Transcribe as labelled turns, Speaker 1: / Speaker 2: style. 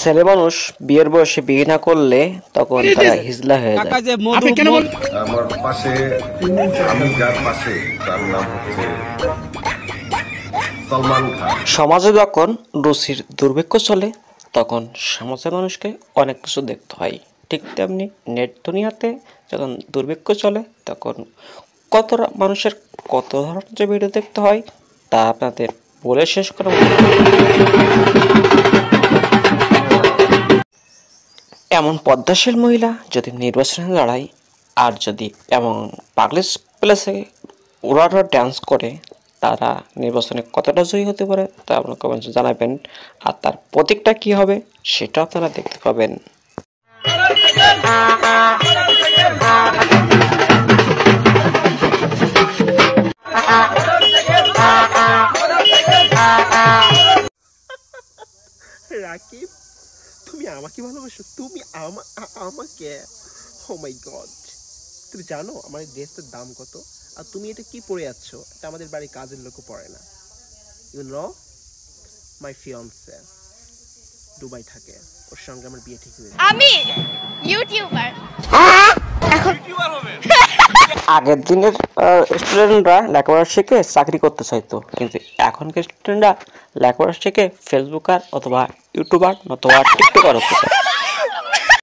Speaker 1: ছেলে মানুষ বিয়ের বয়সে বিয়ে না করলে তখন তারা হিজলা হয়ে যায়।
Speaker 2: আমার পাশে আমি যার পাশে তার নাম হচ্ছে সলমান খান।
Speaker 1: সমাজে যখন রুচির দুর্ভিক্ষ চলে তখন সমাজের মানুষকে অনেক কিছু দেখতে হয়। ঠিক তেমনি নেট দুনিয়াতে যখন দুর্ভিক্ষ চলে তখন কত মানুষের কত ধরনের যে ভিডিও দেখতে হয় তা আপনাদের বলে শেষ করা এমন পদ্মাশীল মহিলা যদি নির্বাচনে দাঁড়ায় আর যদি এমন পাবলিক প্লেসে ওরা ডান্স করে তারা নির্বাচনে কতটা জয়ী হতে পারে তা আপনার কমেন্টে জানাবেন। আর তার প্রতীকটা কি হবে সেটা আপনারা দেখতে পাবেন।
Speaker 3: রাকিব, তুমি আমাকে ভালোবাসো? তুমি আমাকে? ও মাই গড, তুমি জানো আমার এই ড্রেসটার দাম কত? আর তুমি এটা কি পরে যাচ্ছ? এটা আমাদের বাড়ির কাজের লোকও পরে না। You know, my fiancee Dubai থাকে, ওর সঙ্গে আমার বিয়ে ঠিক হয়েছে।
Speaker 4: আমি ইউটিউবার এখন
Speaker 1: আগের দিনের স্টুডেন্টরা লেখাপড়া শিখে চাকরি করতে চাইতো, কিন্তু এখনকার স্টুডেন্টরা লেখাপড়া শিখে ফেসবুকার অথবা ইউটিউবার অথবা টিকটকার হতে চায়।